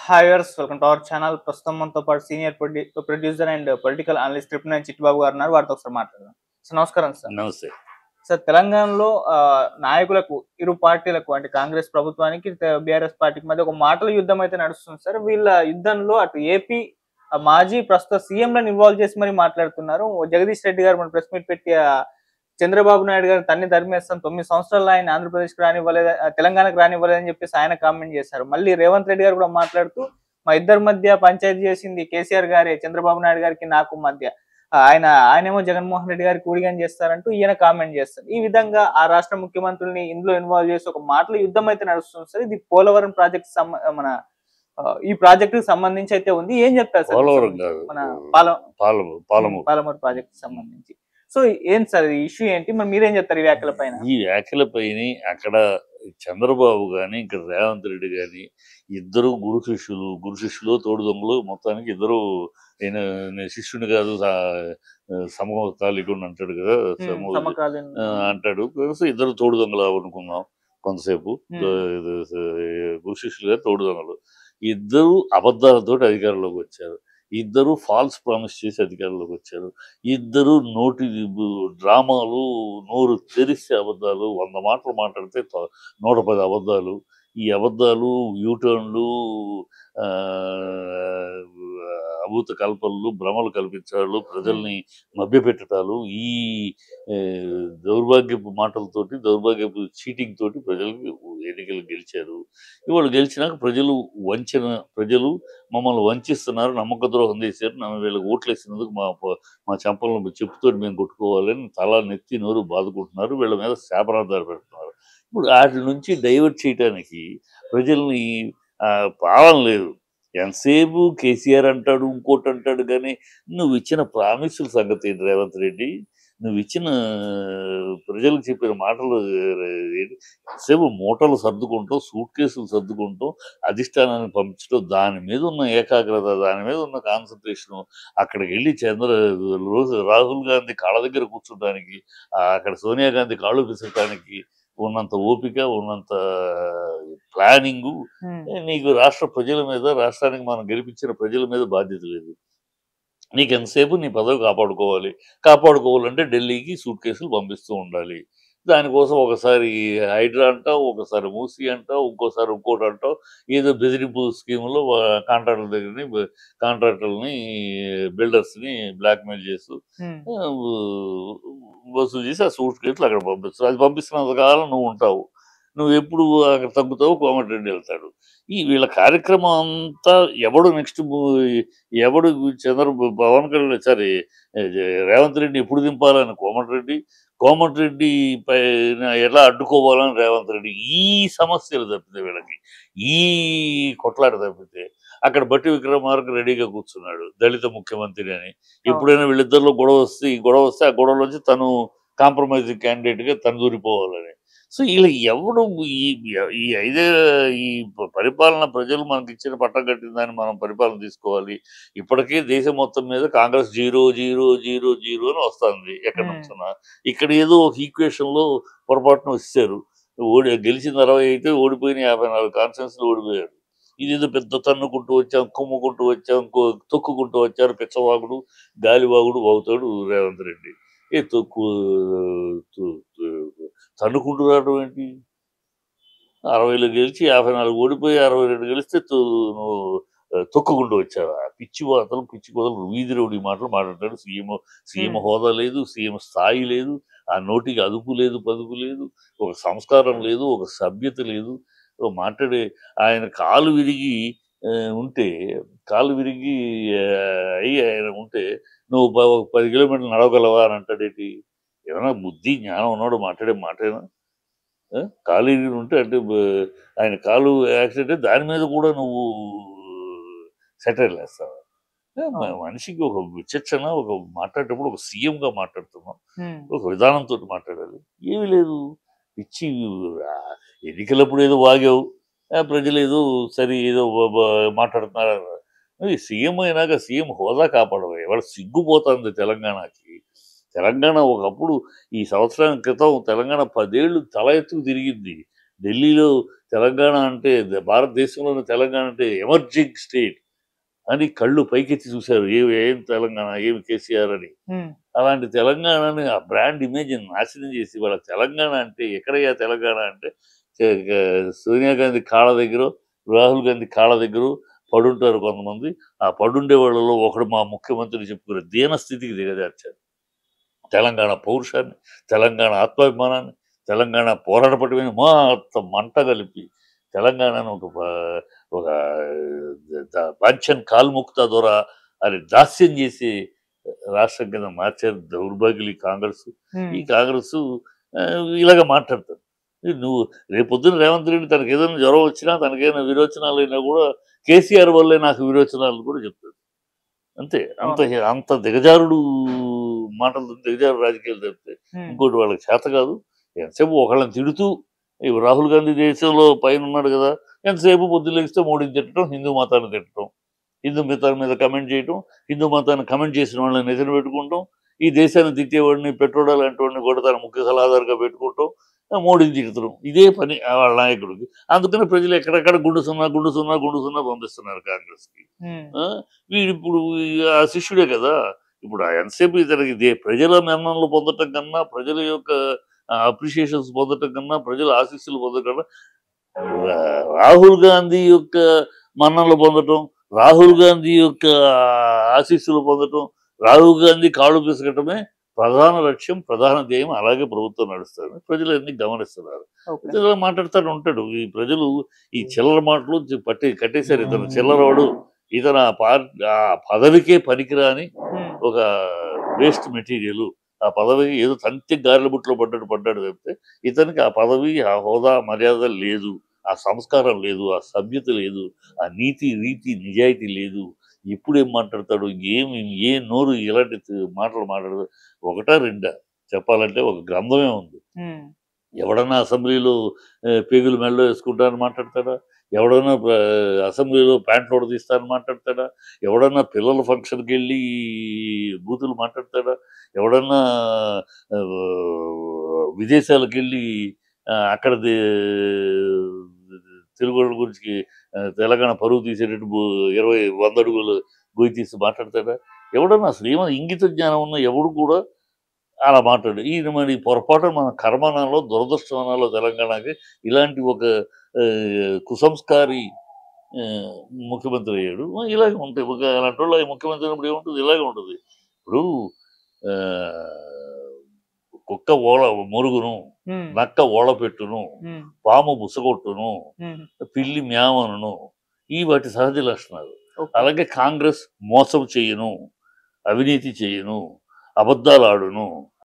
Hi viewers, welcome to our channel. ప్రస్తుతం మనతో పాటు senior producer and political analyst trip Chittibabu గారు ఉన్నారు. వారితో ఒకసారి మాట్లాడదాం. సార్ నమస్కారం సార్. నమస్తే. సార్, తెలంగాణలో నాయకులకు ఇరు పార్టీలకు అంటే కాంగ్రెస్ ప్రభుత్వానికి బీఆర్ఎస్ పార్టీకి మధ్య ఒక మాటల యుద్ధం అయితే నడుస్తుంది సార్. వీళ్ళ యుద్ధంలో అటు ఏపీ మాజీ ప్రస్తుత సీఎంలను ఇన్వాల్వ్ చేసి మరి మాట్లాడుతున్నారు. జగదీష్ రెడ్డి గారు మన ప్రెస్ మీట్ పెట్టి చంద్రబాబు నాయుడు గారు తన్ని ధర్మేస్తాం 9 సంవత్సరాలు ఆయన ఆంధ్రప్రదేశ్కి రానివ్వలేదు, తెలంగాణకు రానివ్వలేదని చెప్పేసి ఆయన కామెంట్ చేశారు. మళ్ళీ రేవంత్ రెడ్డి గారు కూడా మాట్లాడుతూ మా ఇద్దరి మధ్య పంచాయతీ చేసింది కేసీఆర్ గారే, చంద్రబాబు నాయుడు గారికి నాకు మధ్య ఆయనేమో జగన్మోహన్ రెడ్డి గారికి ఊడిగం చేస్తారంటూ ఈయన కామెంట్ చేస్తారు. ఈ విధంగా ఆ రాష్ట్ర ముఖ్యమంత్రుల్ని ఇందులో ఇన్వాల్వ్ చేసి ఒక మాటల యుద్ధం అయితే నడుస్తుంది సార్. ఇది పోలవరం ప్రాజెక్ట్ మన ఈ ప్రాజెక్ట్ కి సంబంధించి అయితే ఉంది. ఏం చెప్తారు సార్ పోలవరం కాదు, మన పాలమూరు ప్రాజెక్ట్ సంబంధించి? సో ఏం సార్ ఈ ఇష్యూ ఏంటి, మరి మీరేం చెప్తారు ఈ వ్యాఖ్యల పైన? ఈ వ్యాఖ్యలపైన అక్కడ చంద్రబాబు గాని ఇక్కడ రేవంత్ రెడ్డి గాని ఇద్దరు గురు శిష్యులు తోడు దొంగలు. మొత్తానికి ఇద్దరు నేను శిష్యుని కాదు సమకాలికుని అంటాడు కదా, అంటాడు. సో ఇద్దరు తోడు దొంగలు అనుకుందాం కొంతసేపు. గురు శిష్యులుగా తోడు దొంగలు ఇద్దరు అబద్ధాలతో అధికారంలోకి వచ్చారు. ఇద్దరు ఫాల్స్ ప్రామిస్ చేసి అధికారంలోకి వచ్చారు. ఇద్దరు డ్రామాలు, నోరు తెరిస్తే అబద్ధాలు, 100 మాటలు మాట్లాడితే 110 అబద్ధాలు. ఈ అబద్ధాలు, యూటర్న్లు, అభూత కల్పనలు, భ్రమలు కల్పించాలు, ప్రజల్ని మభ్యపెట్టడాలు, ఈ దౌర్భాగ్యపు మాటలతోటి, దౌర్భాగ్యపు చీటింగ్ తోటి ప్రజలకు ఎన్నికలు గెలిచారు. ఇవాళ గెలిచినాక ప్రజలు మమ్మల్ని వంచిస్తున్నారు, నమ్మక ద్రోహం చేశారు, వీళ్ళకి ఓట్లు వేసినందుకు మా చెంపలను చెప్పుతోటి మేము కొట్టుకోవాలని తల నెత్తి నోరు బాదుకుంటున్నారు. వీళ్ళ మీద శాపనార్థాలు పెడుతున్నారు. ఇప్పుడు వాటి నుంచి డైవర్ట్ చేయడానికి ప్రజల్ని పాలన లేదు. ఎంతసేపు కేసీఆర్ అంటాడు, ఇంకోటి అంటాడు. కానీ నువ్వు ఇచ్చిన ప్రామిసుల సంగతి ఏంటి రేవంత్ రెడ్డి? నువ్వు ఇచ్చిన ప్రజలకు చెప్పిన మాటలు ఎంతసేపు మూటలు సర్దుకుంటాం, సూట్ కేసులు సర్దుకుంటాం, అధిష్టానాన్ని పంపించడం, దాని మీద ఉన్న ఏకాగ్రత, దాని మీద ఉన్న కాన్సన్ట్రేషను, అక్కడికి వెళ్ళి రాహుల్ గాంధీ కాళ్ళ దగ్గర కూర్చోడానికి, అక్కడ సోనియా గాంధీ కాళ్ళు విసరటానికి ఉన్నంత ఓపిక, ఉన్నంత ప్లానింగు నీకు రాష్ట్ర ప్రజల మీద, రాష్ట్రానికి మనం గెలిపించిన ప్రజల మీద బాధ్యత లేదు. నీకు ఎంతసేపు నీ పదవి కాపాడుకోవాలంటే ఢిల్లీకి సూట్ కేసులు పంపిస్తూ ఉండాలి. దానికోసం ఒకసారి హైడ్రా అంటావు, ఒకసారి మూసీ అంటావు, ఇంకోసారి ఇంకోటి అంటావు. ఏదో బెదిరింపు స్కీములో కాంట్రాక్టర్లని, బిల్డర్స్ని బ్లాక్మెయిల్ చేస్తూ వసూలు చేసి ఆ సూట్ కేసులు అక్కడ పంపిస్తారు. అది పంపిస్తున్నంత కాలం నువ్వు ఉంటావు. నువ్వు ఎప్పుడు అక్కడ తగ్గుతావు, కోమటిరెడ్డి వెళ్తాడు. వీళ్ళ కార్యక్రమం అంతా ఎవడు పవన్ కళ్యాణ్ సరే రేవంత్ రెడ్డి ఎప్పుడు దింపాలని కోమటిరెడ్డి పైన ఎలా అడ్డుకోవాలని రేవంత్ రెడ్డి. ఈ సమస్యలు తప్పితే వీళ్ళకి, ఈ కొట్లాట తప్పితే అక్కడ బట్టి విక్రమార్క రెడీగా కూర్చున్నాడు దళిత ముఖ్యమంత్రి అని. ఎప్పుడైనా వీళ్ళిద్దరిలో గొడవ వస్తే ఆ గొడవలోంచి తను కాంప్రమైజింగ్ క్యాండిడేట్గా తను దూరిపోవాలని. సో ఇలా ఎవడు ఈ పరిపాలన ప్రజలు మనకి ఇచ్చిన పట్టం కట్టిన దాన్ని మనం పరిపాలన తీసుకోవాలి. ఇప్పటికే దేశం మొత్తం మీద కాంగ్రెస్ 0-0-0-0 అని వస్తుంది ఎక్కడ నుంచున్నా. ఇక్కడ ఏదో ఒక ఈక్వేషన్లో పొరపాటున వచ్చారు. గెలిచిన 60 అయితే ఓడిపోయిన 54 కాన్స్టిట్యూన్సీలు ఓడిపోయారు. ఇదేదో పెద్ద తన్నుకుంటూ వచ్చాం, కుమ్ముకుంటూ వచ్చాం, తొక్కుకుంటూ వచ్చారు. పిచ్చవాగుడు, గాలివాగుడు వాగుతాడు రేవంత్ రెడ్డి. తన్నుకుంటూ రావడం ఏంటి? 60లో గెలిచి 54 ఓడిపోయి 62 గెలిస్తే నువ్వు తొక్కుకుంటూ వచ్చావా? పిచ్చి కోతలు వీధి రౌడీ మాటలు మాట్లాడతాడు. సీఎం హోదా లేదు, సీఎం స్థాయి లేదు, ఆ నోటికి అదుపు లేదు, పదుపు లేదు, ఒక సంస్కారం లేదు, ఒక సభ్యత లేదు. మాట్లాడే ఆయన కాలు విరిగి ఆయన ఉంటే నువ్వు 10 కిలోమీటర్లు నడవగలవా అని అంటాడేంటి? ఏమైనా బుద్ధి జ్ఞానం ఉన్నాడు మాట్లాడే మాటేనా? కాలు ఇరిగి ఉంటే అంటే ఆయన కాలు యాక్సిడెంట్ దాని మీద కూడా నువ్వు సెటైర్లు వేస్తావా? మనిషికి ఒక విచక్షణ, ఒక మాట్లాడేటప్పుడు ఒక సీఎంగా మాట్లాడుతున్నాం, ఒక విధానంతో మాట్లాడాలి. ఏమీ లేదు. పిచ్చి ఎన్నికలప్పుడు ఏదో వాగావు, ప్రజలు ఏదో ఏదో మాట్లాడుతున్నారు. సీఎం అయినాక సీఎం హోదా కాపాడవు. ఎవరు సిగ్గుపోతుంది తెలంగాణకి. తెలంగాణ ఒకప్పుడు ఈ సంవత్సరం క్రితం తెలంగాణ 10 ఏళ్ళు తల ఎత్తుకు తిరిగింది. ఢిల్లీలో తెలంగాణ అంటే భారతదేశంలోని తెలంగాణ అంటే ఎమర్జింగ్ స్టేట్ అని కళ్ళు పైకెత్తి చూశారు. ఏం తెలంగాణ, ఏమి కేసీఆర్ అని. ఉమ్, అలాంటి తెలంగాణని ఆ బ్రాండ్ ఇమేజ్‌ని నాశనం చేసి ఇవాళ తెలంగాణ అంటే ఎక్కడయ్యా తెలంగాణ అంటే సోనియా గాంధీ కాళ్ళ దగ్గరో, రాహుల్ గాంధీ కాళ్ళ దగ్గరో పడుంటారు కొంతమంది. ఆ పడుండే వాళ్ళలో ఒకడు మా ముఖ్యమంత్రి చెప్పుకునే దీన స్థితికి దిగజార్చారు. తెలంగాణ పౌరుషాన్ని, తెలంగాణ ఆత్మాభిమానాన్ని, తెలంగాణ పోరాట పటిమని మొత్తం మంట కలిపి తెలంగాణను ఒక బాంఛన్ కాల్ముక్తా దొర అని దాస్యం చేసి రాష్ట్రం కింద మార్చారు దౌర్భాగ్యులు ఈ కాంగ్రెస్. ఉమ్, ఈ కాంగ్రెస్ ఇలాగ మాట్లాడతారు. నువ్వు రేపొద్దున రేవంత్ రెడ్డి తనకి ఏదైనా జ్వరం వచ్చినా, తనకేదైనా విరోచనాలు అయినా కూడా కేసీఆర్ వల్లే నాకు విరోచనాలు కూడా చెప్తాడు. అంతే. అంత అవును. అంత దిగజారుడు మాటలు, దిగజారుడు రాజకీయాలు తప్పితే ఉమ్, ఇంకోటి వాళ్ళకి చేత కాదు. ఎంతసేపు ఒకళ్ళని తిడుతూ ఇప్పుడు రాహుల్ గాంధీ దేశంలో పైన ఉన్నాడు కదా! ఎంతసేపు పొద్దున్న లెగిస్తే మోడీని తిట్టడం, హిందూ మతాన్ని తిట్టడం, హిందూ మతాల మీద కమెంట్ చేయటం, హిందూ మతాన్ని కమెంట్ చేసిన వాళ్ళని నిజం పెట్టుకుంటాం, ఈ దేశాన్ని తిట్టేవాడిని పెట్రోడా లాంటి వాడిని కూడా తన ముఖ్య సలహాదారుగా పెట్టుకుంటాం, మోడీని తిట్టడం. ఇదే పని వాళ్ళ నాయకుడికి. అందుకని ప్రజలు ఎక్కడెక్కడ గుండు సున్నా, గుండు సున్నా, గుండు సున్నా పంపిస్తున్నారు కాంగ్రెస్‌కి. ఉమ్, ఆ! వీడిప్పుడు ఆ శిష్యుడే కదా! ఇప్పుడు ఎంతసేపు ఇతనికి ప్రజల మన్ననలు పొందటం కన్నా, ప్రజల యొక్క అప్రిషియేషన్స్ పొందటం కన్నా, ప్రజల ఆశీస్సులు పొందటం కన్నా, రాహుల్ గాంధీ యొక్క మన్ననలు పొందటం, రాహుల్ గాంధీ యొక్క ఆశీస్సులు పొందటం, రాహుల్ గాంధీ కాళ్ళు పిసకటమే ప్రధాన లక్ష్యం, ప్రధాన ధ్యేయం. అలాగే ప్రభుత్వం నడుస్తుంది. ప్రజలు అన్ని గమనిస్తున్నారు. ఓకే. ఇలా మాట్లాడుతూ ఉంటాడు. ఈ ప్రజలు ఈ చిల్లర మాటలు కట్టేశారు. ఇతను చిల్లరవాడు, ఇతను ఆ పదవికే పనికిరాని ఉమ్, ఒక వేస్ట్ మెటీరియల్. ఆ పదవి ఏదో తంతి గారెల బుట్టలో పడ్డాడు తప్పితే ఇతనికి ఆ పదవి, ఆ హోదా, మర్యాద లేదు. ఆ సంస్కారం లేదు, ఆ సభ్యత లేదు, ఆ నీతి, రీతి, నిజాయితీ లేదు. ఎప్పుడేం మాట్లాడతాడు, ఏ నోరు ఇలాంటి మాటలు మాట్లాడదు. ఒకటా రెండా చెప్పాలంటే ఒక గ్రంథమే ఉంది. ఉమ్, ఎవడన్నా అసెంబ్లీలో పేగులు మెడలో వేసుకుంటానని మాట్లాడతాడా? ఎవడన్నా అసెంబ్లీలో ప్యాంట్లు ఉడదీస్తానని మాట్లాడతాడా? ఎవడన్నా పిల్లల ఫంక్షన్‌కి వెళ్ళి బూతులు మాట్లాడతాడా? ఎవడన్నా విదేశాలకెళ్ళి అక్కడిది తెలుగోళ్ళ గురించి తెలంగాణ పరువు తీసేటట్టు 20, 100 అడుగులు గొయ్యి తీసి మాట్లాడతాడా? ఎవడన్నా అసలు ఏమైనా ఇంగిత జ్ఞానం ఉన్న ఎవడు కూడా అలా మాట్లాడు. ఈయన మరి పొరపాటున మన కర్మనాలో, దురదృష్టమనాలో తెలంగాణకి ఇలాంటి ఒక కుసంస్కారి ఆహ్, ముఖ్యమంత్రి అయ్యాడు. ఇలాగే ఉంటాయి. అలాంటోళ్ళు ముఖ్యమంత్రి అయినప్పుడు ఏముంటది? ఇలాగే ఉంటది. ఇప్పుడు ఆహ్, కుక్క మొరుగును, ఉమ్, నక్క ఓళపెట్టును, ఉమ్, పాము బుసగొట్టును, ఉమ్, పిల్లి మ్యావనును. వాటి సహజ లక్షణాలు. ఓకే. అలాగే కాంగ్రెస్ మోసం చెయ్యను, అవినీతి చెయ్యను, అబద్ధాలాడును.